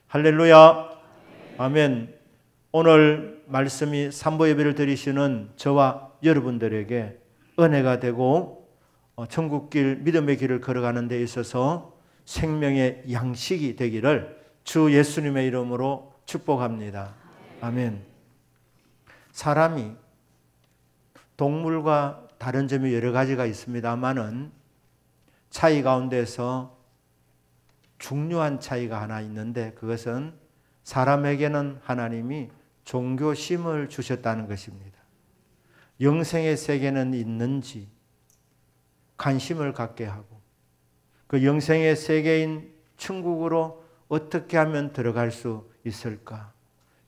할렐루야. 아멘. 오늘 말씀이 삼보 예배를 드리시는 저와 여러분들에게 은혜가 되고 천국길 믿음의 길을 걸어가는 데 있어서 생명의 양식이 되기를 주 예수님의 이름으로 축복합니다. 아멘. 사람이 동물과 다른 점이 여러 가지가 있습니다만은 차이 가운데서 중요한 차이가 하나 있는데 그것은 사람에게는 하나님이 종교심을 주셨다는 것입니다. 영생의 세계는 있는지 관심을 갖게 하고 그 영생의 세계인 천국으로 어떻게 하면 들어갈 수 있을까?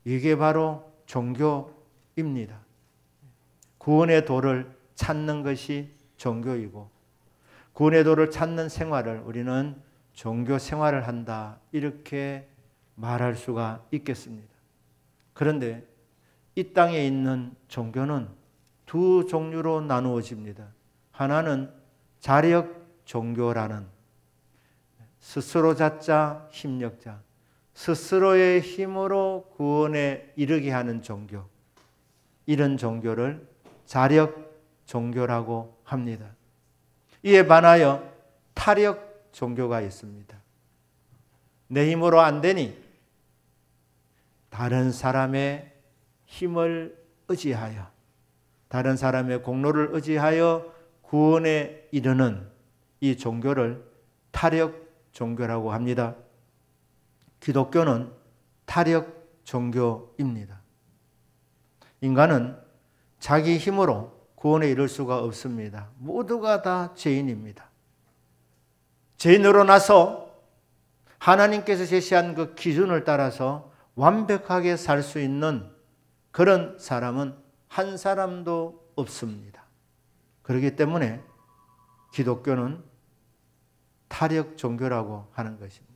이게 바로 종교입니다. 구원의 도를 찾는 것이 종교이고 구원의 도를 찾는 생활을 우리는 종교 생활을 한다 이렇게 말할 수가 있겠습니다. 그런데 이 땅에 있는 종교는 두 종류로 나누어집니다. 하나는 자력 종교라는 스스로 자자 힘력자 스스로의 힘으로 구원에 이르게 하는 종교, 이런 종교를 자력 종교라고 합니다. 이에 반하여 타력 종교가 있습니다. 내 힘으로 안 되니 다른 사람의 힘을 의지하여 다른 사람의 공로를 의지하여 구원에 이르는 이 종교를 타력 종교라고 합니다. 기독교는 타력 종교입니다. 인간은 자기 힘으로 구원에 이를 수가 없습니다. 모두가 다 죄인입니다. 죄인으로 나서 하나님께서 제시한 그 기준을 따라서 완벽하게 살 수 있는 그런 사람은 한 사람도 없습니다. 그렇기 때문에 기독교는 타력 종교라고 하는 것입니다.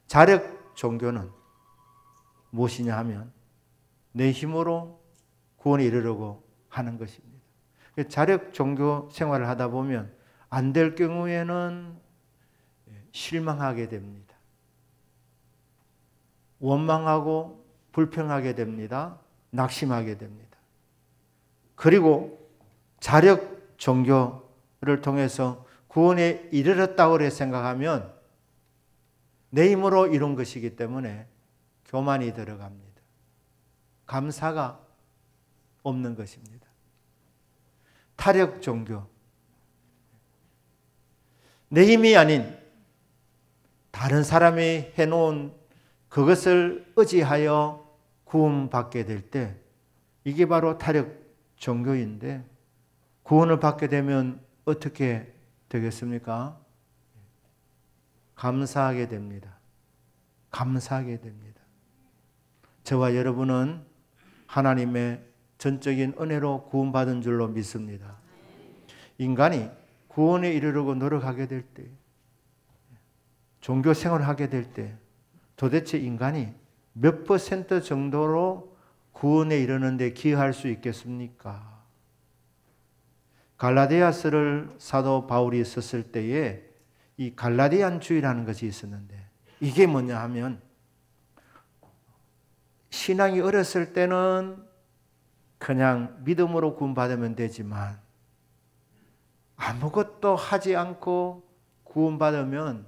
자력 종교는 무엇이냐 하면 내 힘으로 구원에 이르려고 하는 것입니다. 자력 종교 생활을 하다 보면 안 될 경우에는 실망하게 됩니다. 원망하고 불평하게 됩니다. 낙심하게 됩니다. 그리고 자력 종교를 통해서 구원에 이르렀다고 생각하면 내 힘으로 이룬 것이기 때문에 교만이 들어갑니다. 감사가 없는 것입니다. 타력 종교. 내 힘이 아닌 다른 사람이 해놓은 그것을 의지하여 구원받게 될 때 이게 바로 타력 종교인데 구원을 받게 되면 어떻게 되겠습니까? 감사하게 됩니다. 감사하게 됩니다. 저와 여러분은 하나님의 전적인 은혜로 구원받은 줄로 믿습니다. 인간이 구원에 이르려고 노력하게 될 때, 종교 생활을 하게 될 때 도대체 인간이 몇 % 정도로 구원에 이르는 데 기여할 수 있겠습니까? 갈라디아서를 사도 바울이 썼을 때에 이 갈라디안주의라는 것이 있었는데 이게 뭐냐 하면 신앙이 어렸을 때는 그냥 믿음으로 구원받으면 되지만 아무것도 하지 않고 구원받으면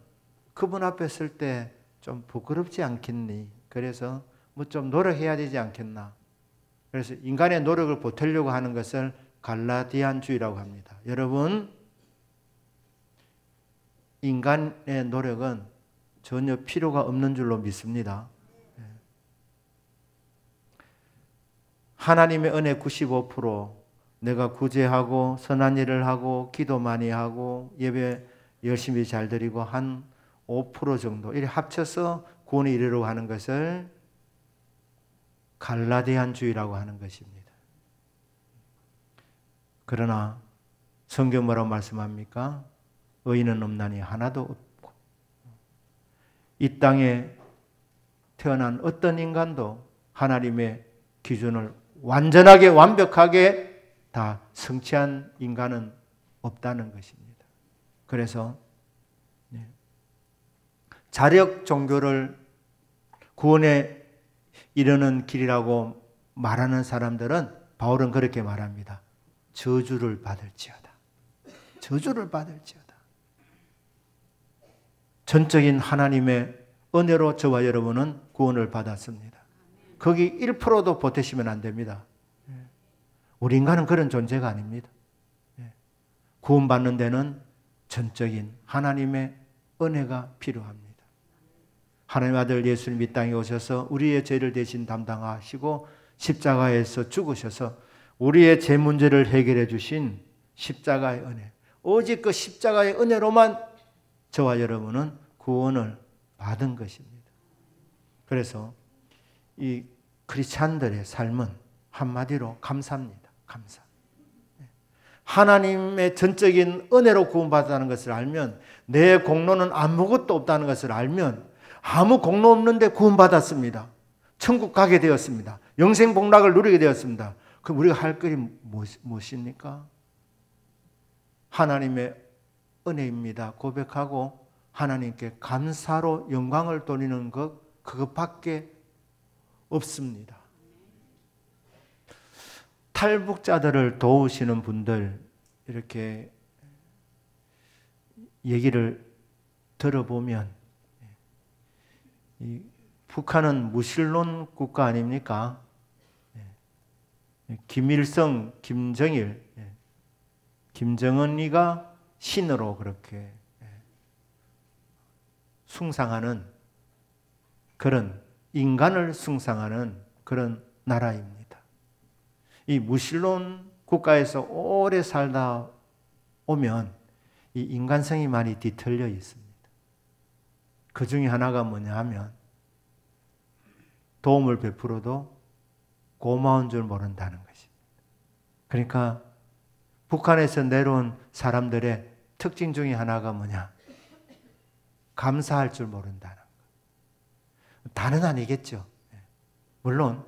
그분 앞에 설 때 좀 부끄럽지 않겠니? 그래서 뭐 좀 노력해야 되지 않겠나? 그래서 인간의 노력을 보태려고 하는 것을 갈라디안주의라고 합니다. 여러분, 인간의 노력은 전혀 필요가 없는 줄로 믿습니다. 하나님의 은혜 95%, 내가 구제하고 선한 일을 하고 기도 많이 하고 예배 열심히 잘 드리고 한 5% 정도 이렇게 합쳐서 구원에 이르려고 하는 것을 갈라디안주의라고 하는 것입니다. 그러나 성경 뭐라고 말씀합니까? 의인은 없나니 하나도 없고 이 땅에 태어난 어떤 인간도 하나님의 기준을 완전하게 완벽하게 다 성취한 인간은 없다는 것입니다. 그래서 자력 종교를 구원에 이르는 길이라고 말하는 사람들은 바울은 그렇게 말합니다. 저주를 받을지어다. 저주를 받을지어다. 전적인 하나님의 은혜로 저와 여러분은 구원을 받았습니다. 거기 1%도 보태시면 안 됩니다. 우리 인간은 그런 존재가 아닙니다. 구원받는 데는 전적인 하나님의 은혜가 필요합니다. 하나님 아들 예수님 이 땅에 오셔서 우리의 죄를 대신 담당하시고 십자가에서 죽으셔서 우리의 죄 문제를 해결해 주신 십자가의 은혜. 오직 그 십자가의 은혜로만 저와 여러분은 구원을 받은 것입니다. 그래서 이 크리스찬들의 삶은 한마디로 감사입니다. 감사. 하나님의 전적인 은혜로 구원받았다는 것을 알면, 내 공로는 아무것도 없다는 것을 알면 아무 공로 없는데 구원받았습니다. 천국 가게 되었습니다. 영생 복락을 누리게 되었습니다. 그럼 우리가 할 일이 무엇입니까? 하나님의 은혜입니다. 고백하고 하나님께 감사로 영광을 돌리는 것, 그것밖에 없습니다. 탈북자들을 도우시는 분들 이렇게 얘기를 들어보면, 이 북한은 무신론 국가 아닙니까? 김일성, 김정일, 김정은이가 신으로 그렇게 숭상하는 그런, 인간을 숭상하는 그런 나라입니다. 이 무신론 국가에서 오래 살다 오면 이 인간성이 많이 뒤틀려 있습니다. 그 중에 하나가 뭐냐 하면 도움을 베풀어도 고마운 줄 모른다는 것입니다. 그러니까 북한에서 내려온 사람들의 특징 중에 하나가 뭐냐? 감사할 줄 모른다는 것. 다는 아니겠죠. 물론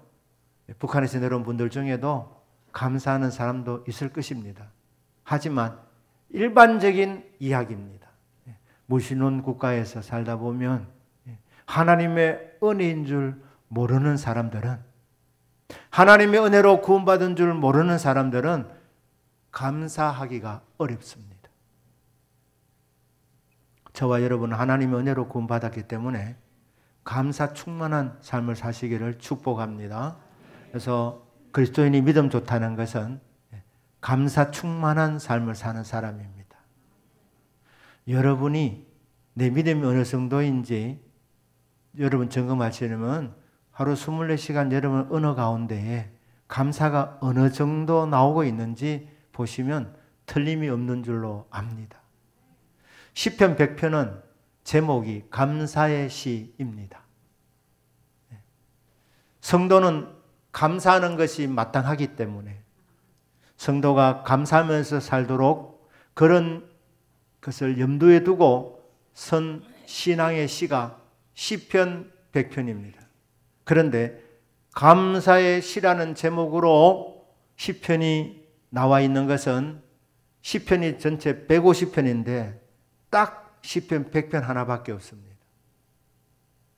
북한에서 내려온 분들 중에도 감사하는 사람도 있을 것입니다. 하지만 일반적인 이야기입니다. 무신론 국가에서 살다 보면 하나님의 은혜인 줄 모르는 사람들은, 하나님의 은혜로 구원받은 줄 모르는 사람들은 감사하기가 어렵습니다. 저와 여러분은 하나님의 은혜로 구원받았기 때문에 감사 충만한 삶을 사시기를 축복합니다. 그래서 그리스도인이 믿음 좋다는 것은 감사 충만한 삶을 사는 사람입니다. 여러분이 내 믿음이 어느 정도인지 여러분 점검하시려면 하루 24시간 여러분 언어 가운데에 감사가 어느 정도 나오고 있는지 보시면 틀림이 없는 줄로 압니다. 시편 100편은 제목이 감사의 시입니다. 성도는 감사하는 것이 마땅하기 때문에 성도가 감사하면서 살도록 그런 것을 염두에 두고 선 신앙의 시가 시편 100편입니다. 그런데 감사의 시라는 제목으로 시편이 나와 있는 것은 시편이 전체 150편인데 딱 시편 100편 하나밖에 없습니다.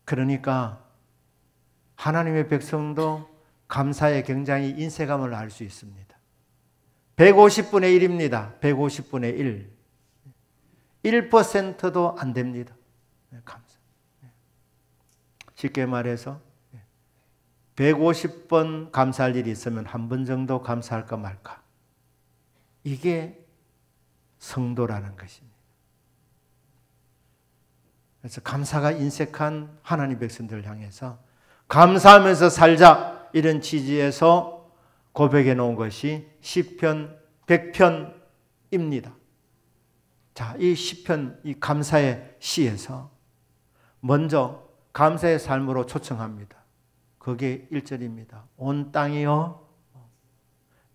그러니까 하나님의 백성도 감사에 굉장히 인색함을 알 수 있습니다. 150분의 1입니다. 150분의 1. 1%도 안 됩니다. 감사. 쉽게 말해서 150번 감사할 일이 있으면 한 번 정도 감사할까 말까. 이게 성도라는 것입니다. 그래서 감사가 인색한 하나님 백성들을 향해서 감사하면서 살자, 이런 취지에서 고백해 놓은 것이 시편 100편입니다. 자, 이 시편, 이 감사의 시에서 먼저 감사의 삶으로 초청합니다. 그게 1절입니다. 온 땅이여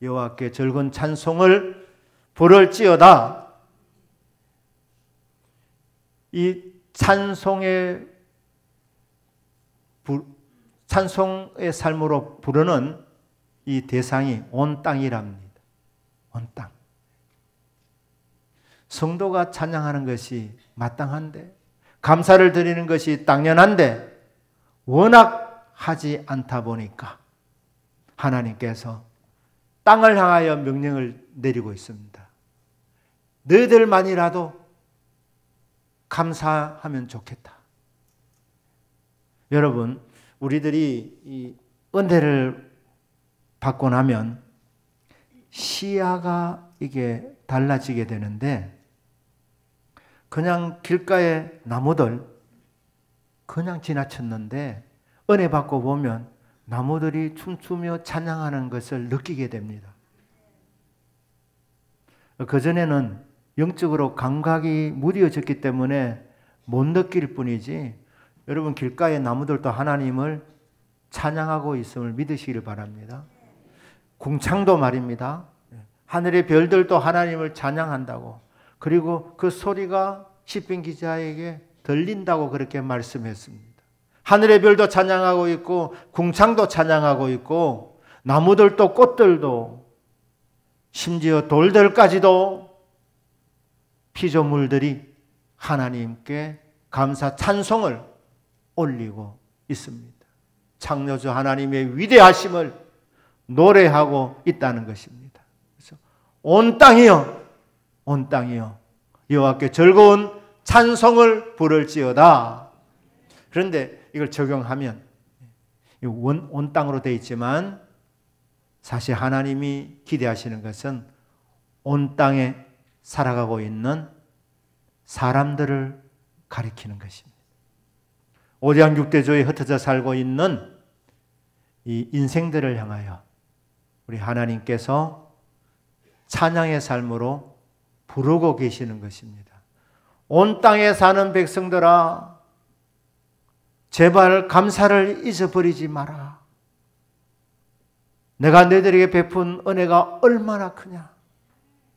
여호와께 즐거운 찬송을 부를지어다. 이 찬송의 삶으로 부르는 이 대상이 온 땅이랍니다. 온 땅. 성도가 찬양하는 것이 마땅한데, 감사를 드리는 것이 당연한데 워낙 하지 않다 보니까 하나님께서 땅을 향하여 명령을 내리고 있습니다. 너희들만이라도 감사하면 좋겠다. 여러분, 우리들이 이 은혜를 받고 나면 시야가 이게 달라지게 되는데, 그냥 길가에 나무들 그냥 지나쳤는데 은혜 받고 보면 나무들이 춤추며 찬양하는 것을 느끼게 됩니다. 그전에는 영적으로 감각이 무뎌졌기 때문에 못 느낄 뿐이지, 여러분 길가의 나무들도 하나님을 찬양하고 있음을 믿으시기를 바랍니다. 궁창도 말입니다. 하늘의 별들도 하나님을 찬양한다고, 그리고 그 소리가 시편 기자에게 들린다고 그렇게 말씀했습니다. 하늘의 별도 찬양하고 있고 궁창도 찬양하고 있고 나무들도 꽃들도 심지어 돌들까지도 피조물들이 하나님께 감사 찬송을 올리고 있습니다. 창조주 하나님의 위대하심을 노래하고 있다는 것입니다. 그래서 온 땅이여, 온 땅이여 여호와께 즐거운 찬송을 부를지어다. 그런데 이걸 적용하면 온 땅으로 되어 있지만 사실 하나님이 기대하시는 것은 온 땅에 살아가고 있는 사람들을 가리키는 것입니다. 오장육대조에 흩어져 살고 있는 이 인생들을 향하여 우리 하나님께서 찬양의 삶으로 부르고 계시는 것입니다. 온 땅에 사는 백성들아, 제발 감사를 잊어버리지 마라. 내가 너희들에게 베푼 은혜가 얼마나 크냐.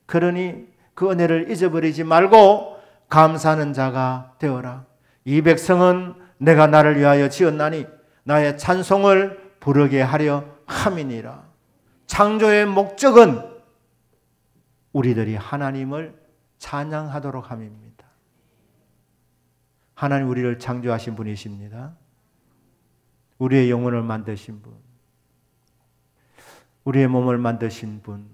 그러니 그 은혜를 잊어버리지 말고 감사하는 자가 되어라. 이 백성은 내가 나를 위하여 지었나니 나의 찬송을 부르게 하려 함이니라. 창조의 목적은 우리들이 하나님을 찬양하도록 함입니다. 하나님 우리를 창조하신 분이십니다. 우리의 영혼을 만드신 분, 우리의 몸을 만드신 분,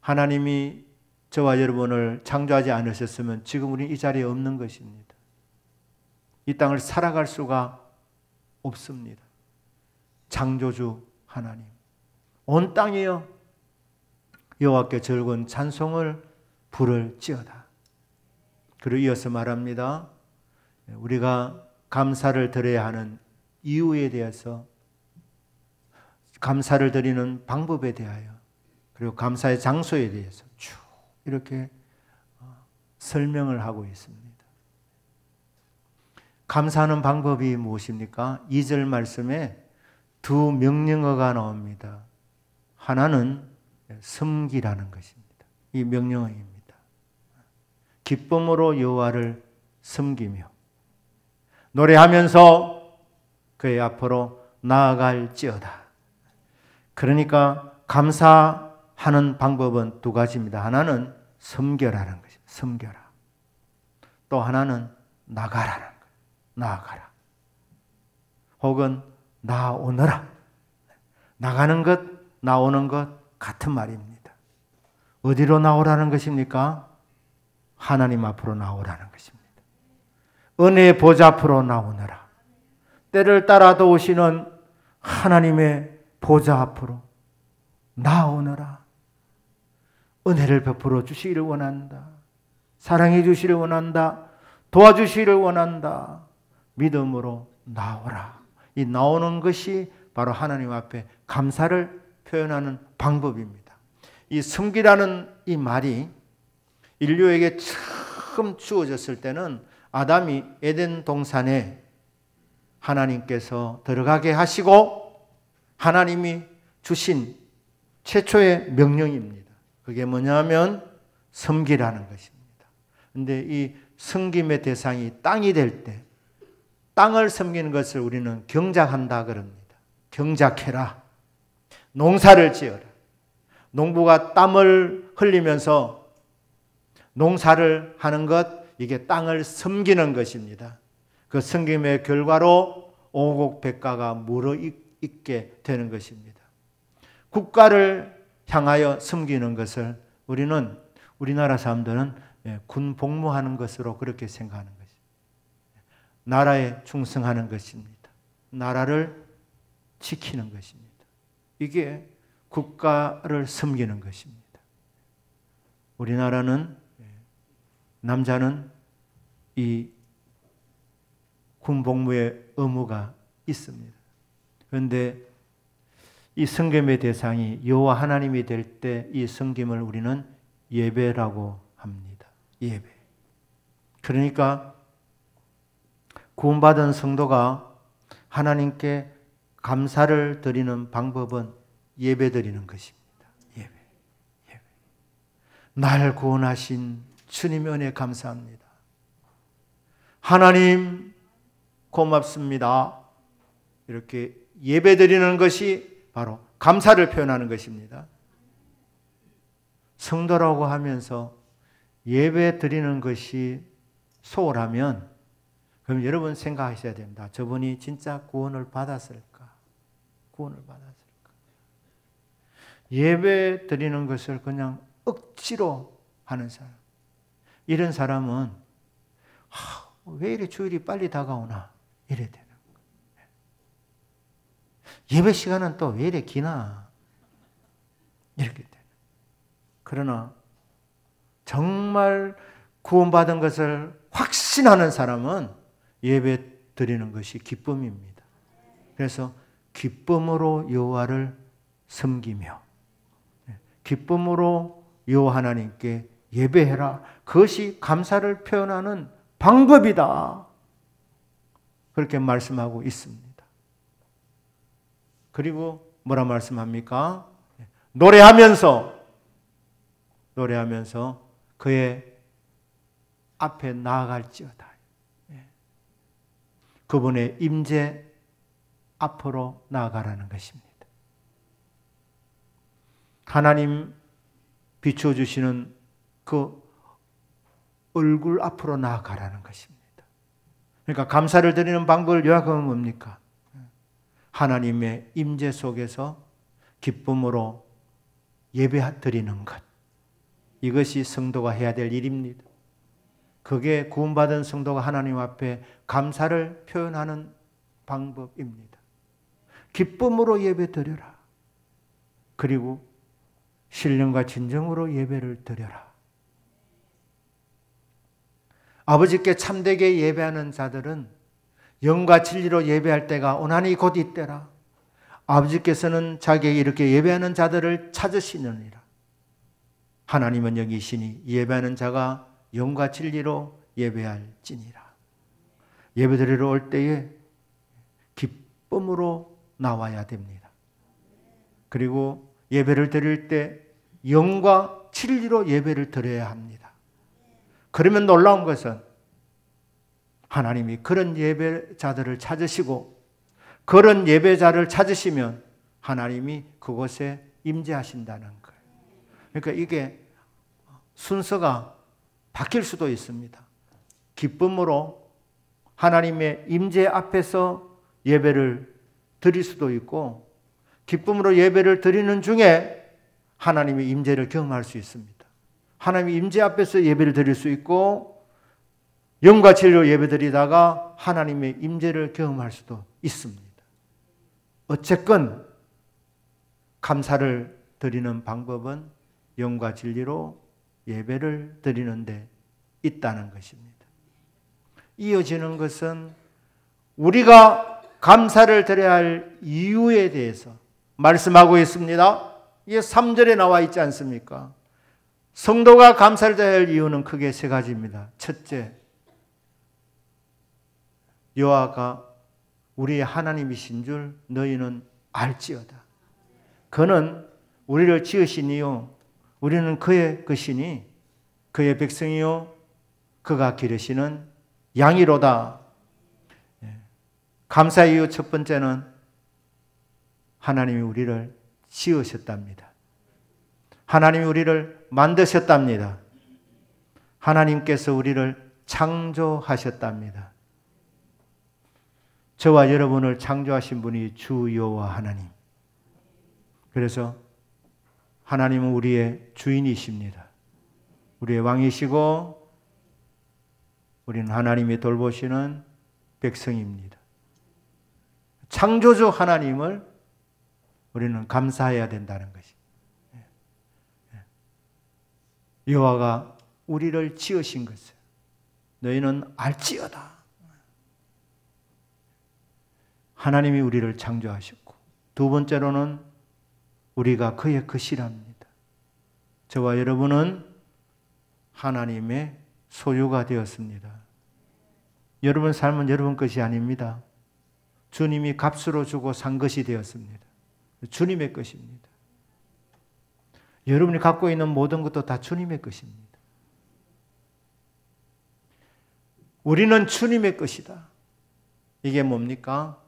하나님이 저와 여러분을 창조하지 않으셨으면 지금 우리는 이 자리에 없는 것입니다. 이 땅을 살아갈 수가 없습니다. 창조주 하나님, 온 땅이여 여호와께 즐거운 찬송을 부를지어다. 그리고 이어서 말합니다. 우리가 감사를 드려야 하는 이유에 대해서, 감사를 드리는 방법에 대하여, 그리고 감사의 장소에 대해서 쭉 이렇게 설명을 하고 있습니다. 감사하는 방법이 무엇입니까? 2절 말씀에 두 명령어가 나옵니다. 하나는 섬기라는 것입니다. 이 명령어입니다. 기쁨으로 여호와를 섬기며 노래하면서 그의 앞으로 나아갈지어다. 그러니까 감사하는 방법은 두 가지입니다. 하나는 섬겨라는 것입니다. 섬겨라. 또 하나는 나가라는 거예요. 나아가라. 혹은 나오너라. 나가는 것, 나오는 것 같은 말입니다. 어디로 나오라는 것입니까? 하나님 앞으로 나오라는 것입니다. 은혜의 보좌 앞으로 나오너라. 때를 따라 도우시는 하나님의 보좌 앞으로 나오너라. 은혜를 베풀어 주시기를 원한다. 사랑해 주시기를 원한다. 도와주시기를 원한다. 믿음으로 나오라. 이 나오는 것이 바로 하나님 앞에 감사를 표현하는 방법입니다. 이 섬기라는 이 말이 인류에게 처음 주어졌을 때는 아담이 에덴 동산에 하나님께서 들어가게 하시고 하나님이 주신 최초의 명령입니다. 그게 뭐냐면 섬기라는 것입니다. 그런데 이 섬김의 대상이 땅이 될 때 땅을 섬기는 것을 우리는 경작한다 그럽니다. 경작해라. 농사를 지어라. 농부가 땀을 흘리면서 농사를 하는 것, 이게 땅을 섬기는 것입니다. 그 섬김의 결과로 오곡백과가 물어있게 되는 것입니다. 국가를 향하여 섬기는 것을 우리나라 사람들은 군 복무하는 것으로 그렇게 생각하는 것입니다. 나라에 충성하는 것입니다. 나라를 지키는 것입니다. 이게 국가를 섬기는 것입니다. 우리나라는 남자는 이 군복무의 의무가 있습니다. 그런데 이 섬김의 대상이 여호와 하나님이 될 때 이 섬김을 우리는 예배라고 합니다. 예배. 그러니까 구원받은 성도가 하나님께 감사를 드리는 방법은 예배 드리는 것입니다. 예배. 예배. 날 구원하신 주님의 은혜 감사합니다. 하나님 고맙습니다. 이렇게 예배 드리는 것이 바로 감사를 표현하는 것입니다. 성도라고 하면서 예배 드리는 것이 소홀하면 그럼 여러분 생각하셔야 됩니다. 저분이 진짜 구원을 받았을까? 구원을 받았을까? 예배 드리는 것을 그냥 억지로 하는 사람. 이런 사람은 왜 이렇게 주일이 빨리 다가오나? 이래 되는 거예요. 예배 시간은 또 왜 이래 기나? 이렇게 되는. 그러나 정말 구원받은 것을 확신하는 사람은 예배 드리는 것이 기쁨입니다. 그래서 기쁨으로 여호와를 섬기며 기쁨으로 여호와 하나님께 예배해라. 그것이 감사를 표현하는 방법이다. 그렇게 말씀하고 있습니다. 그리고 뭐라 말씀합니까? 노래하면서 그의 앞에 나아갈지어다. 그분의 임재 앞으로 나아가라는 것입니다. 하나님 비춰주시는 그 얼굴 앞으로 나아가라는 것입니다. 그러니까 감사를 드리는 방법을 요약하면 뭡니까? 하나님의 임재 속에서 기쁨으로 예배 드리는 것. 이것이 성도가 해야 될 일입니다. 그게 구원받은 성도가 하나님 앞에 감사를 표현하는 방법입니다. 기쁨으로 예배 드려라. 그리고 신령과 진정으로 예배를 드려라. 아버지께 참되게 예배하는 자들은 영과 진리로 예배할 때가 오나니 곧 이때라. 아버지께서는 자기에게 이렇게 예배하는 자들을 찾으시느니라. 하나님은 영이시니 예배하는 자가 영과 진리로 예배할지니라. 예배드리러 올 때에 기쁨으로 나와야 됩니다. 그리고 예배를 드릴 때 영과 진리로 예배를 드려야 합니다. 그러면 놀라운 것은 하나님이 그런 예배자들을 찾으시고 그런 예배자를 찾으시면 하나님이 그곳에 임재하신다는 거예요. 그러니까 이게 순서가 바뀔 수도 있습니다. 기쁨으로 하나님의 임재 앞에서 예배를 드릴 수도 있고 기쁨으로 예배를 드리는 중에 하나님의 임재를 경험할 수 있습니다. 하나님의 임재 앞에서 예배를 드릴 수 있고 영과 진리로 예배드리다가 하나님의 임재를 경험할 수도 있습니다. 어쨌건 감사를 드리는 방법은 영과 진리로 예배를 드리는 데 있다는 것입니다. 이어지는 것은 우리가 감사를 드려야 할 이유에 대해서 말씀하고 있습니다. 이게 3절에 나와 있지 않습니까? 성도가 감사를 드려야 할 이유는 크게 세 가지입니다. 첫째, 여호와가 우리의 하나님이신 줄 너희는 알지어다. 그는 우리를 지으신 이요 우리는 그의 것이니 그의 백성이요 그가 기르시는 양이로다. 감사 이유 첫 번째는 하나님이 우리를 지으셨답니다. 하나님이 우리를 만드셨답니다. 하나님께서 우리를 창조하셨답니다. 저와 여러분을 창조하신 분이 주 여호와 하나님. 그래서 하나님은 우리의 주인이십니다. 우리의 왕이시고 우리는 하나님이 돌보시는 백성입니다. 창조주 하나님을 우리는 감사해야 된다는 것입니다. 여호와가 우리를 지으신 것을 너희는 알지어다. 하나님이 우리를 창조하셨고, 두 번째로는 우리가 그의 것이랍니다. 저와 여러분은 하나님의 소유가 되었습니다. 여러분 삶은 여러분 것이 아닙니다. 주님이 값으로 주고 산 것이 되었습니다. 주님의 것입니다. 여러분이 갖고 있는 모든 것도 다 주님의 것입니다. 우리는 주님의 것이다. 이게 뭡니까?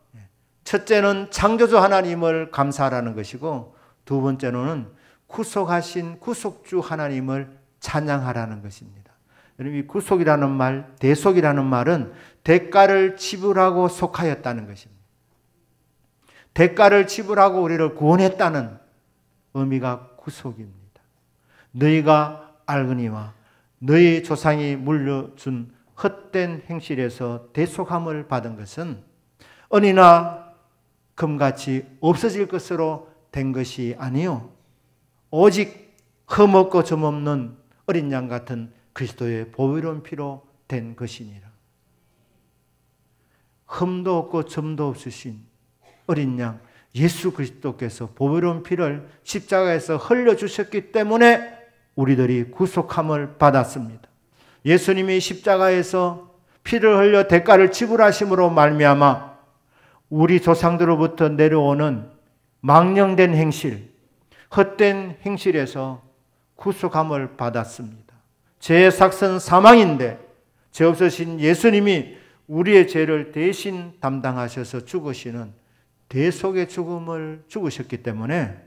첫째는 창조주 하나님을 감사하라는 것이고, 두 번째로는 구속하신 구속주 하나님을 찬양하라는 것입니다. 여러분, 이 구속이라는 말, 대속이라는 말은 대가를 지불하고 속하였다는 것입니다. 대가를 지불하고 우리를 구원했다는 의미가 구속입니다. 너희가 알거니와 너희 조상이 물려준 헛된 행실에서 대속함을 받은 것은 은이나 금같이 없어질 것으로 된 것이 아니요 오직 흠없고 점없는 어린 양 같은 그리스도의 보배로운 피로 된 것이니라. 흠도 없고 점도 없으신 어린 양 예수 그리스도께서 보배로운 피를 십자가에서 흘려주셨기 때문에 우리들이 구속함을 받았습니다. 예수님이 십자가에서 피를 흘려 대가를 지불하심으로 말미암아 우리 조상들로부터 내려오는 망령된 행실, 헛된 행실에서 구속함을 받았습니다. 죄의 삭은 사망인데 죄 없으신 예수님이 우리의 죄를 대신 담당하셔서 죽으시는 대속의 죽음을 죽으셨기 때문에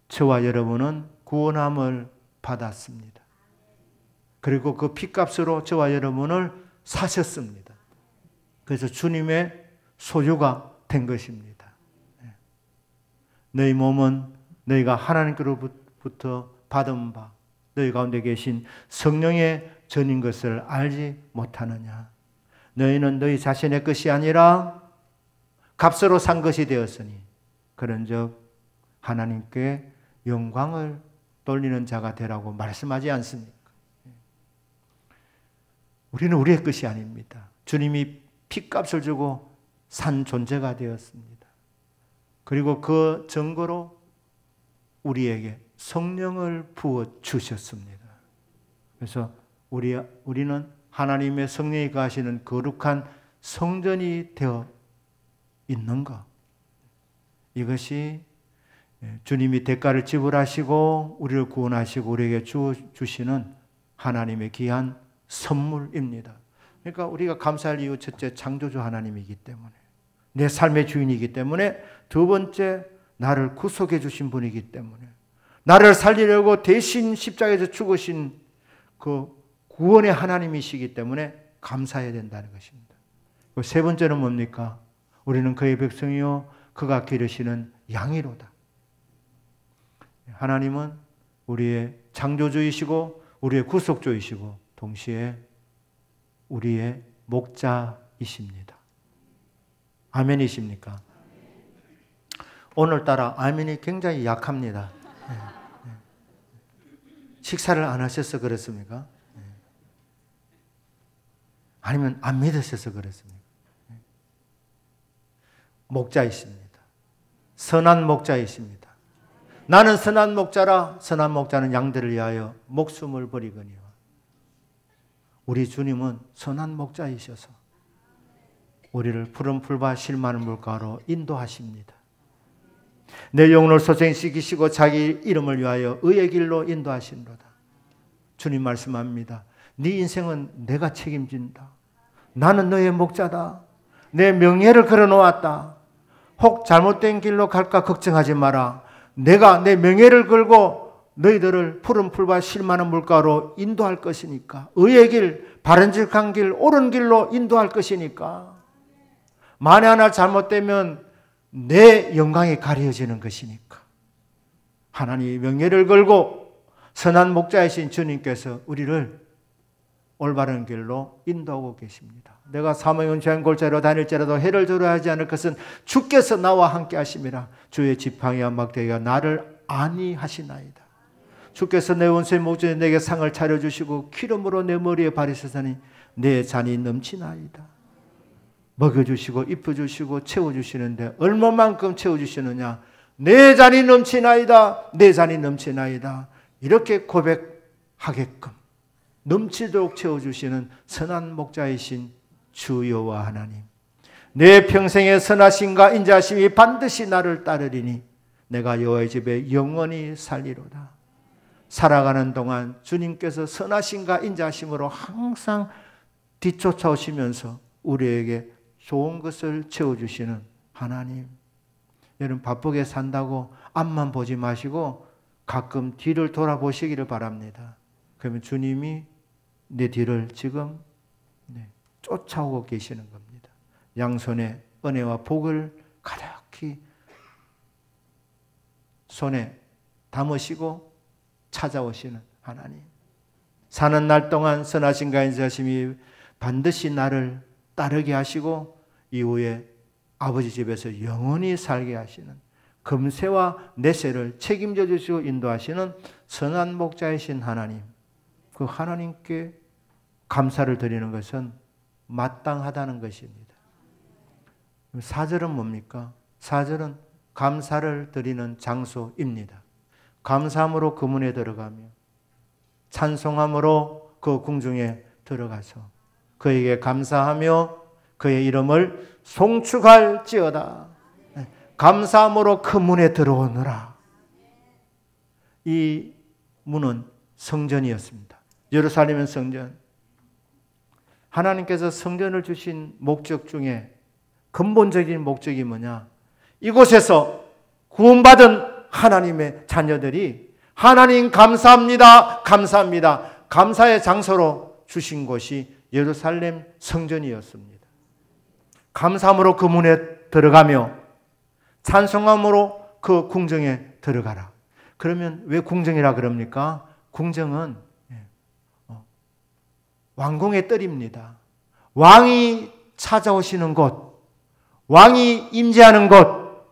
저와 여러분은 구원함을 받았습니다. 그리고 그 피값으로 저와 여러분을 사셨습니다. 그래서 주님의 소유가 된 것입니다. 너희 몸은 너희가 하나님께로부터 받은 바 너희 가운데 계신 성령의 전인 것을 알지 못하느냐. 너희는 너희 자신의 것이 아니라 값으로 산 것이 되었으니 그런즉 하나님께 영광을 돌리는 자가 되라고 말씀하지 않습니까? 우리는 우리의 것이 아닙니다. 주님이 피값을 주고 산 존재가 되었습니다. 그리고 그 증거로 우리에게 성령을 부어 주셨습니다. 그래서 우리는 하나님의 성령이 거하시는 거룩한 성전이 되어 있는가? 이것이 주님이 대가를 지불하시고 우리를 구원하시고 우리에게 주시는 하나님의 귀한 선물입니다. 그러니까 우리가 감사할 이유 첫째 창조주 하나님이기 때문에 내 삶의 주인이기 때문에 두 번째 나를 구속해 주신 분이기 때문에 나를 살리려고 대신 십자가에서 죽으신 그 구원의 하나님이시기 때문에 감사해야 된다는 것입니다. 세 번째는 뭡니까? 우리는 그의 백성이요 그가 기르시는 양이로다. 하나님은 우리의 창조주이시고 우리의 구속주이시고 동시에 우리의 목자이십니다. 아멘이십니까? 오늘따라 아멘이 굉장히 약합니다. 식사를 안 하셔서 그렇습니까? 아니면 안 믿으셔서 그렇습니까? 목자이십니다. 선한 목자이십니다. 나는 선한 목자라. 선한 목자는 양들을 위하여 목숨을 버리거니와. 우리 주님은 선한 목자이셔서 우리를 푸른 풀과 실 많은 물가로 인도하십니다. 내 영혼을 소생시키시고 자기 이름을 위하여 의의 길로 인도하신도다. 주님 말씀합니다. 네 인생은 내가 책임진다. 나는 너의 목자다. 내 명예를 걸어놓았다. 혹 잘못된 길로 갈까 걱정하지 마라. 내가 내 명예를 걸고 너희들을 푸른 풀과 실 많은 물가로 인도할 것이니까. 의의 길, 바른직한 길, 옳은 길로 인도할 것이니까. 만에 하나 잘못되면 내 영광이 가려지는 것이니까. 하나님이 명예를 걸고 선한 목자이신 주님께서 우리를 올바른 길로 인도하고 계십니다. 내가 사망의 죄한 골짜기로 다닐지라도 해를 두려워하지 않을 것은 주께서 나와 함께 하심이라. 주의 지팡이와 막대기가 나를 안위하시나이다. 주께서 내 원수의 목전에 내게 상을 차려주시고 기름으로 내 머리에 바르시사니 내 잔이 넘치나이다. 먹여주시고 입혀주시고 채워주시는데 얼마만큼 채워주시느냐. 내 잔이 넘치나이다. 내 잔이 넘치나이다. 이렇게 고백하게끔 넘치도록 채워주시는 선한 목자이신 주 여호와 하나님, 내 평생의 선하심과 인자하심이 반드시 나를 따르리니 내가 여호와의 집에 영원히 살리로다. 살아가는 동안 주님께서 선하심과 인자하심으로 항상 뒤쫓아오시면서 우리에게 좋은 것을 채워주시는 하나님. 여러분 바쁘게 산다고 앞만 보지 마시고 가끔 뒤를 돌아보시기를 바랍니다. 그러면 주님이 내 뒤를 지금 쫓아오고 계시는 겁니다. 양손에 은혜와 복을 가득히 손에 담으시고 찾아오시는 하나님. 사는 날 동안 선하심과 인자하심이 반드시 나를 따르게 하시고 이후에 아버지 집에서 영원히 살게 하시는 금세와 내세를 책임져 주시고 인도하시는 선한 목자이신 하나님, 그 하나님께 감사를 드리는 것은 마땅하다는 것입니다. 4절은 뭡니까? 4절은 감사를 드리는 장소입니다. 감사함으로 그 문에 들어가며 찬송함으로 그 궁중에 들어가서 그에게 감사하며 그의 이름을 송축할지어다. 감사함으로 그 문에 들어오느라. 이 문은 성전이었습니다. 예루살렘은 성전. 하나님께서 성전을 주신 목적 중에 근본적인 목적이 뭐냐? 이곳에서 구원받은 하나님의 자녀들이 하나님 감사합니다, 감사합니다, 감사의 장소로 주신 곳이 예루살렘 성전이었습니다. 감사함으로 그 문에 들어가며 찬송함으로 그 궁정에 들어가라. 그러면 왜 궁정이라 그럽니까? 궁정은 왕궁의 뜰입니다. 왕이 찾아오시는 곳, 왕이 임재하는 곳,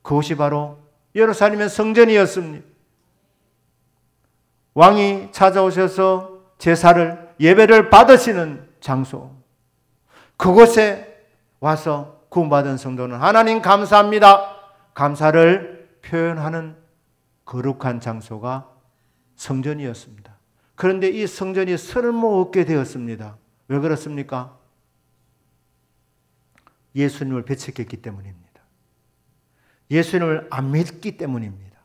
그것이 바로 예루살렘의 성전이었습니다. 왕이 찾아오셔서 제사를, 예배를 받으시는 장소, 그곳에 와서 구원받은 성도는 하나님 감사합니다, 감사를 표현하는 거룩한 장소가 성전이었습니다. 그런데 이 성전이 쓸모없게 되었습니다. 왜 그렇습니까? 예수님을 배척했기 때문입니다. 예수님을 안 믿기 때문입니다.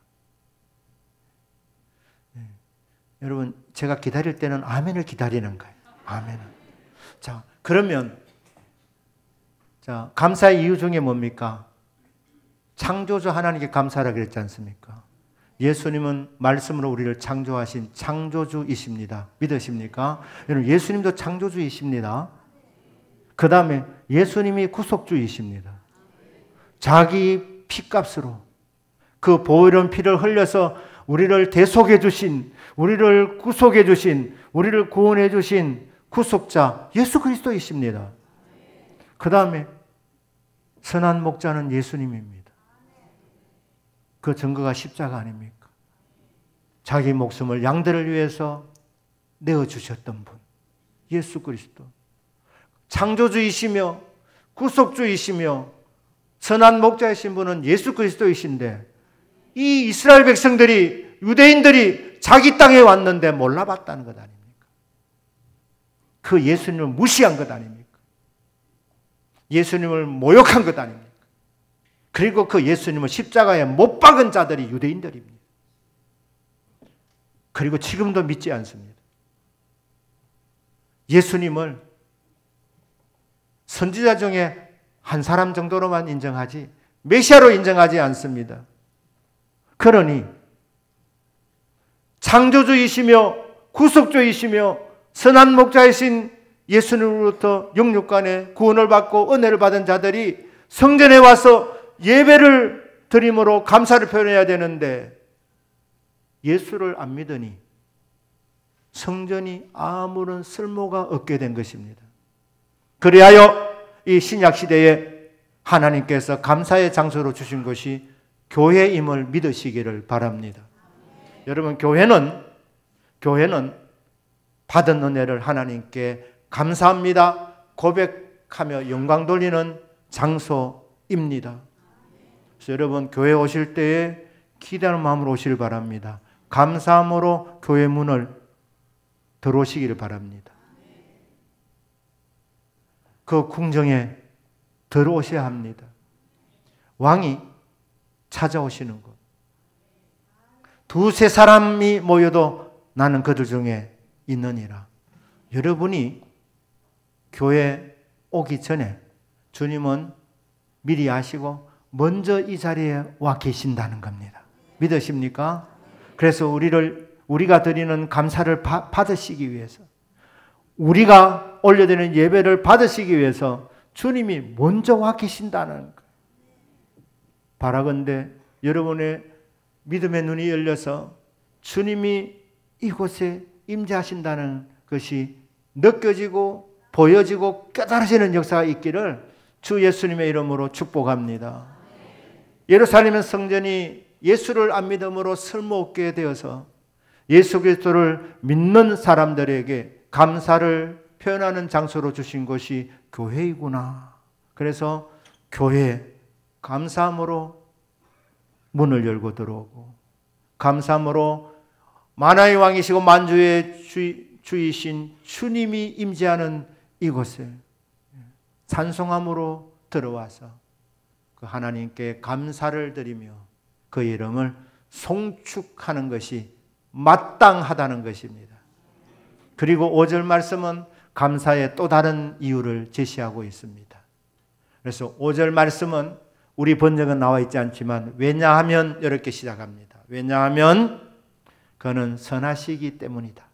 여러분, 제가 기다릴 때는 아멘을 기다리는 거예요. 아멘. 자, 그러면 감사의 이유 중에 뭡니까? 창조주 하나님께 감사하라 그랬지 않습니까? 예수님은 말씀으로 우리를 창조하신 창조주이십니다. 믿으십니까? 여러분, 예수님도 창조주이십니다. 그 다음에 예수님이 구속주이십니다. 자기 피값으로 그 보혈의 피를 흘려서 우리를 대속해 주신, 우리를 구속해 주신, 우리를 구원해 주신 구속자 예수 그리스도이십니다. 그 다음에 선한 목자는 예수님입니다. 그 증거가 십자가 아닙니까? 자기 목숨을 양들을 위해서 내어주셨던 분, 예수 그리스도. 창조주이시며 구속주이시며 선한 목자이신 분은 예수 그리스도이신데, 이 이스라엘 백성들이, 유대인들이 자기 땅에 왔는데 몰라봤다는 것 아닙니까? 그 예수님을 무시한 것 아닙니까? 예수님을 모욕한 것 아닙니까? 그리고 그 예수님을 십자가에 못 박은 자들이 유대인들입니다. 그리고 지금도 믿지 않습니다. 예수님을 선지자 중에 한 사람 정도로만 인정하지 메시아로 인정하지 않습니다. 그러니 창조주이시며 구속주이시며 선한 목자이신 예수님으로부터 영육간에 구원을 받고 은혜를 받은 자들이 성전에 와서 예배를 드림으로 감사를 표현해야 되는데 예수를 안 믿으니 성전이 아무런 쓸모가 없게 된 것입니다. 그리하여 이 신약 시대에 하나님께서 감사의 장소로 주신 것이 교회임을 믿으시기를 바랍니다. 여러분, 교회는 받은 은혜를 하나님께 감사합니다 고백하며 영광 돌리는 장소입니다. 그래서 여러분, 교회 오실 때에 기대하는 마음으로 오시길 바랍니다. 감사함으로 교회 문을 들어오시기를 바랍니다. 그 궁정에 들어오셔야 합니다. 왕이 찾아오시는 곳. 두세 사람이 모여도 나는 그들 중에 있느니라. 여러분이 교회 오기 전에 주님은 미리 아시고 먼저 이 자리에 와 계신다는 겁니다. 믿으십니까? 그래서 우리가 드리는 감사를 받으시기 위해서, 우리가 올려드리는 예배를 받으시기 위해서 주님이 먼저 와 계신다는 거예요. 바라건대 여러분의 믿음의 눈이 열려서 주님이 이곳에 임재하신다는 것이 느껴지고 보여지고 깨달아지는 역사가 있기를 주 예수님의 이름으로 축복합니다. 예루살렘 성전이 예수를 안 믿음으로 쓸모없게 되어서 예수 그리스도를 믿는 사람들에게 감사를 표현하는 장소로 주신 것이 교회이구나. 그래서 교회 감사함으로 문을 열고 들어오고, 감사함으로 만화의 왕이시고 만주의 주이신 주님이 임재하는 이곳에 찬송함으로 들어와서 그 하나님께 감사를 드리며 그 이름을 송축하는 것이 마땅하다는 것입니다. 그리고 5절 말씀은 감사의 또 다른 이유를 제시하고 있습니다. 그래서 5절 말씀은 우리 번역은 나와 있지 않지만 왜냐하면 이렇게 시작합니다. 왜냐하면 그는 선하시기 때문이다.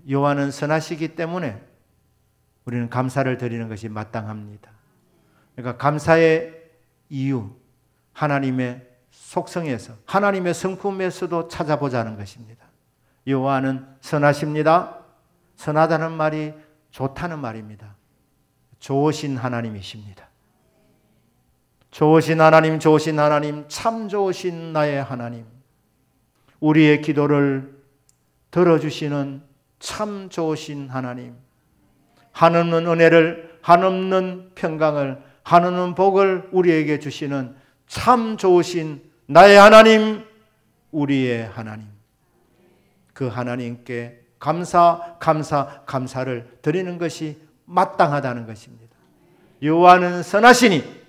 여호와는 선하시기 때문에 우리는 감사를 드리는 것이 마땅합니다. 그러니까 감사의 이유, 하나님의 속성에서, 하나님의 성품에서도 찾아보자는 것입니다. 여호와는 선하십니다. 선하다는 말이 좋다는 말입니다. 좋으신 하나님이십니다. 좋으신 하나님, 좋으신 하나님, 참 좋으신 나의 하나님, 우리의 기도를 들어주시는 참 좋으신 하나님, 한없는 은혜를, 한없는 평강을, 한없는 복을 우리에게 주시는 참 좋으신 나의 하나님, 우리의 하나님, 그 하나님께 감사를 드리는 것이 마땅하다는 것입니다. 여호와는 선하시니,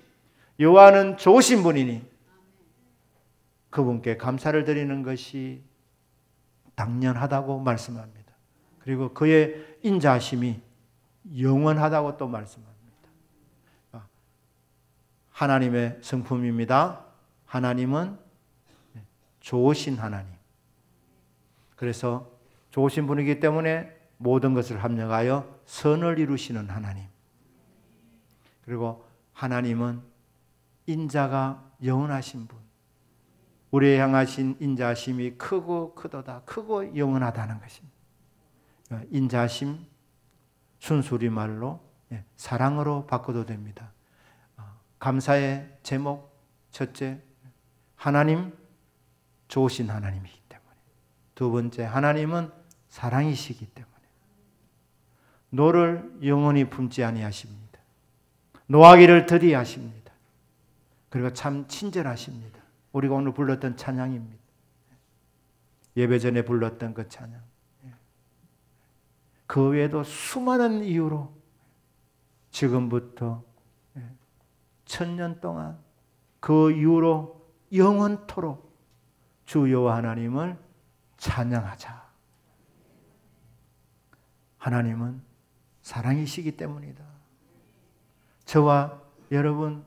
여호와는 좋으신 분이니 그분께 감사를 드리는 것이 당연하다고 말씀합니다. 그리고 그의 인자하심이 영원하다고 또 말씀합니다. 하나님의 성품입니다. 하나님은 좋으신 하나님. 그래서 좋으신 분이기 때문에 모든 것을 합력하여 선을 이루시는 하나님. 그리고 하나님은 인자가 영원하신 분. 우리에 향하신 인자하심이 크고 크도다. 크고 영원하다는 것입니다. 인자하심, 순수리 말로 사랑으로 바꿔도 됩니다. 감사의 제목 첫째, 하나님 좋으신 하나님이기 때문에. 두 번째, 하나님은 사랑이시기 때문에. 노를 영원히 품지 아니하십니다. 노하기를 더디 하십니다. 그리고 참 친절하십니다. 우리가 오늘 불렀던 찬양입니다. 예배 전에 불렀던 그 찬양. 그 외에도 수많은 이유로 지금부터 1000년 동안 그 이후로 영원토록 주 여호와 하나님을 찬양하자. 하나님은 사랑이시기 때문이다. 저와 여러분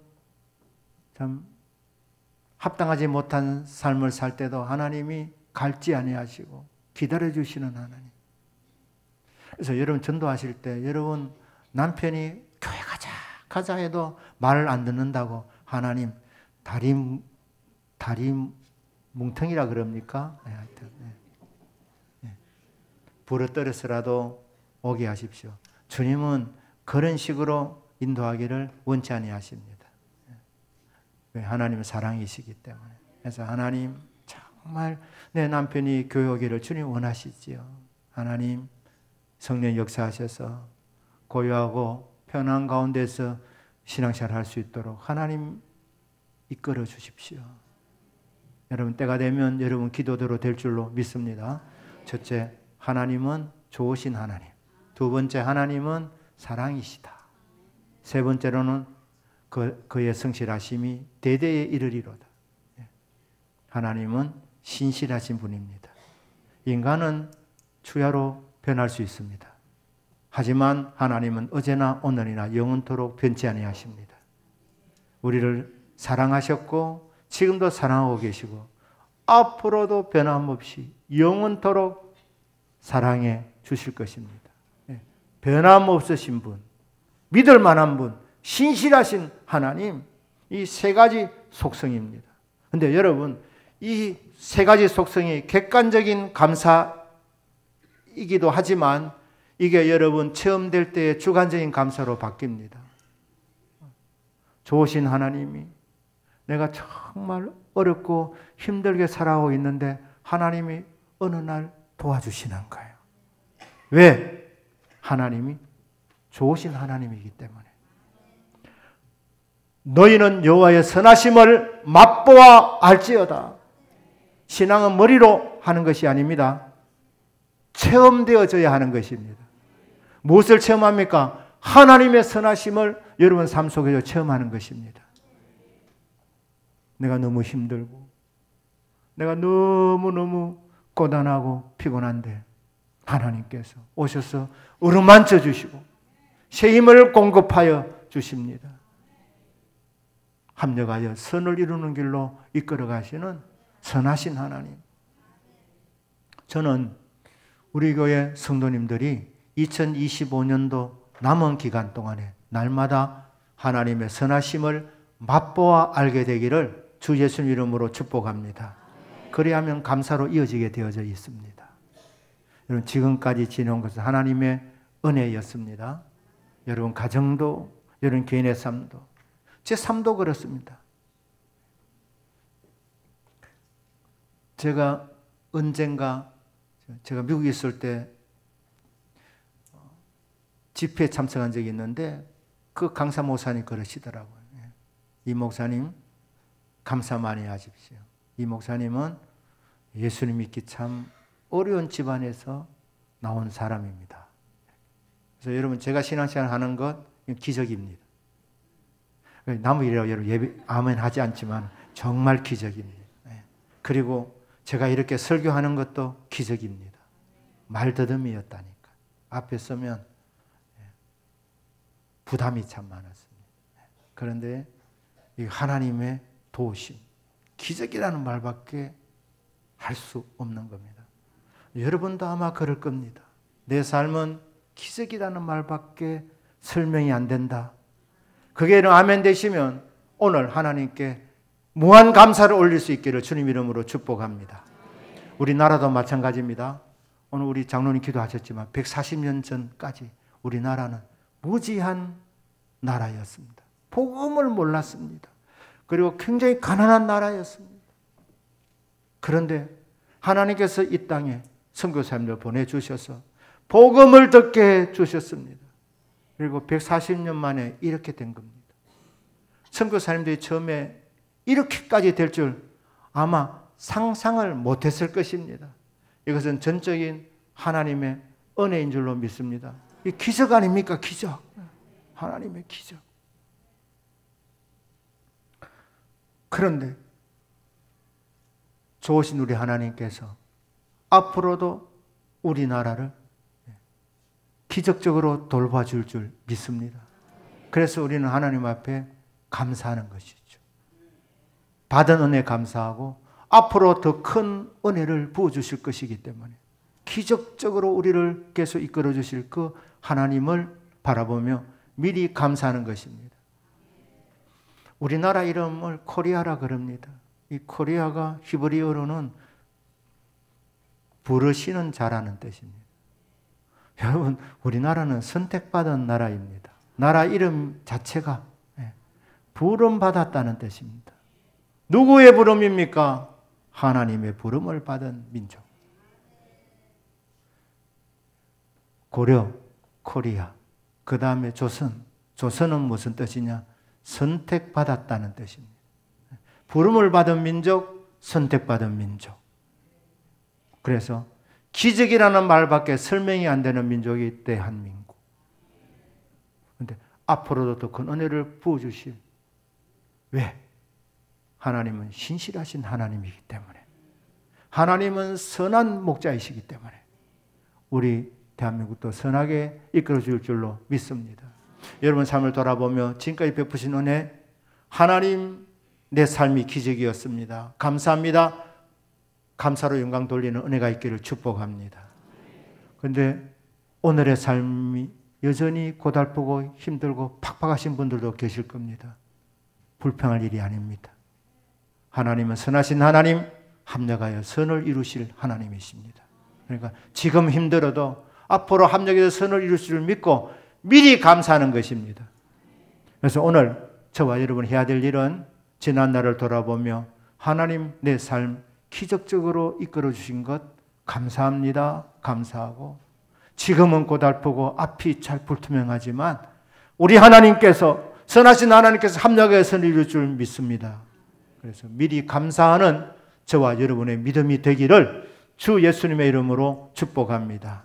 참 합당하지 못한 삶을 살 때도 하나님이 갈지 아니하시고 기다려주시는 하나님. 그래서 여러분 전도하실 때 여러분 남편이 교회 가자 해도 말을 안 듣는다고 하나님 다리 뭉텅이라 그럽니까? 네, 하여튼 부러뜨려서라도 오게 하십시오. 주님은 그런 식으로 인도하기를 원치 아니하십니다. 왜? 하나님은 사랑이시기 때문에. 그래서 하나님 정말 내 남편이 교회 오기를 주님 원하시지요. 하나님 성령 역사하셔서 고요하고 편안 가운데서 신앙생활 할 수 있도록 하나님 이끌어 주십시오. 여러분 때가 되면 여러분 기도대로 될 줄로 믿습니다. 첫째, 하나님은 좋으신 하나님. 두 번째, 하나님은 사랑이시다. 세 번째로는 그의 성실하심이 대대에 이르리로다. 하나님은 신실하신 분입니다. 인간은 추야로 변할 수 있습니다. 하지만 하나님은 어제나 오늘이나 영원토록 변치 아니하십니다. 우리를 사랑하셨고 지금도 사랑하고 계시고 앞으로도 변함없이 영원토록 사랑해 주실 것입니다. 변함없으신 분, 믿을 만한 분, 신실하신 하나님, 이 세 가지 속성입니다. 그런데 여러분, 이 세 가지 속성이 객관적인 감사이기도 하지만 이게 여러분 체험될 때의 주관적인 감사로 바뀝니다. 좋으신 하나님이 내가 정말 어렵고 힘들게 살아오고 있는데 하나님이 어느 날 도와주시는 거예요. 왜? 하나님이 좋으신 하나님이기 때문에. 너희는 여호와의 선하심을 맛보아 알지어다. 신앙은 머리로 하는 것이 아닙니다. 체험되어져야 하는 것입니다. 무엇을 체험합니까? 하나님의 선하심을 여러분 삶 속에서 체험하는 것입니다. 내가 너무 힘들고 내가 너무너무 고단하고 피곤한데 하나님께서 오셔서 어루만져 주시고 새 힘을 공급하여 주십니다. 합력하여 선을 이루는 길로 이끌어 가시는 선하신 하나님. 저는 우리 교회 성도님들이 2025년도 남은 기간 동안에 날마다 하나님의 선하심을 맛보아 알게 되기를 주 예수님 이름으로 축복합니다. 그리하면 감사로 이어지게 되어져 있습니다. 여러분 지금까지 지내온 것은 하나님의 은혜였습니다. 여러분 가정도, 여러분 개인의 삶도, 제 삶도 그렇습니다. 제가 언젠가 제가 미국에 있을 때 집회에 참석한 적이 있는데 그 강사 목사님 그러시더라고요. 이 목사님 감사 많이 하십시오. 이 목사님은 예수님 믿기 참 어려운 집안에서 나온 사람입니다. 그래서 여러분 제가 신앙생활 하는 것 기적입니다. 남의 일이라고 여러분 예배 아멘 하지 않지만 정말 기적입니다. 그리고 제가 이렇게 설교하는 것도 기적입니다. 말더듬이었다니까. 앞에 서면 부담이 참 많았습니다. 그런데 이 하나님의 도우심, 기적이라는 말밖에 할 수 없는 겁니다. 여러분도 아마 그럴 겁니다. 내 삶은 기적이라는 말밖에 설명이 안 된다. 그게 아멘 되시면 오늘 하나님께 무한 감사를 올릴 수 있기를 주님 이름으로 축복합니다. 우리나라도 마찬가지입니다. 오늘 우리 장로님 기도하셨지만 140년 전까지 우리나라는 무지한 나라였습니다. 복음을 몰랐습니다. 그리고 굉장히 가난한 나라였습니다. 그런데 하나님께서 이 땅에 선교사님들 보내주셔서 복음을 듣게 해주셨습니다. 그리고 140년 만에 이렇게 된 겁니다. 선교사님들이 처음에 이렇게까지 될 줄 아마 상상을 못했을 것입니다. 이것은 전적인 하나님의 은혜인 줄로 믿습니다. 이 기적 아닙니까? 기적. 하나님의 기적. 그런데 좋으신 우리 하나님께서 앞으로도 우리나라를 기적적으로 돌봐줄 줄 믿습니다. 그래서 우리는 하나님 앞에 감사하는 것이죠. 받은 은혜 감사하고 앞으로 더 큰 은혜를 부어주실 것이기 때문에 기적적으로 우리를 계속 이끌어 주실 그 하나님을 바라보며 미리 감사하는 것입니다. 우리나라 이름을 코리아라 그럽니다. 이 코리아가 히브리어로는 부르시는 자라는 뜻입니다. 여러분, 우리나라는 선택받은 나라입니다. 나라 이름 자체가 부름받았다는 뜻입니다. 누구의 부름입니까? 하나님의 부름을 받은 민족. 고려, 코리아, 그 다음에 조선. 조선은 무슨 뜻이냐? 선택받았다는 뜻입니다. 부름을 받은 민족, 선택받은 민족. 그래서 기적이라는 말밖에 설명이 안 되는 민족이 대한민국. 그런데 앞으로도 더 큰 은혜를 부어주실. 왜? 하나님은 신실하신 하나님이기 때문에. 하나님은 선한 목자이시기 때문에 우리 대한민국도 선하게 이끌어줄 줄로 믿습니다. 여러분 삶을 돌아보며 지금까지 베푸신 은혜, 하나님 내 삶이 기적이었습니다. 감사합니다. 감사로 영광 돌리는 은혜가 있기를 축복합니다. 그런데 오늘의 삶이 여전히 고달프고 힘들고 팍팍하신 분들도 계실 겁니다. 불평할 일이 아닙니다. 하나님은 선하신 하나님, 합력하여 선을 이루실 하나님이십니다. 그러니까 지금 힘들어도 앞으로 합력해서 선을 이룰 줄 믿고 미리 감사하는 것입니다. 그래서 오늘 저와 여러분이 해야 될 일은 지난 날을 돌아보며 하나님 내 삶 기적적으로 이끌어 주신 것 감사합니다. 감사하고 지금은 고달프고 앞이 잘 불투명하지만 우리 하나님께서 선하신 하나님께서 합력하여 선을 이룰 줄 믿습니다. 그래서 미리 감사하는 저와 여러분의 믿음이 되기를 주 예수님의 이름으로 축복합니다.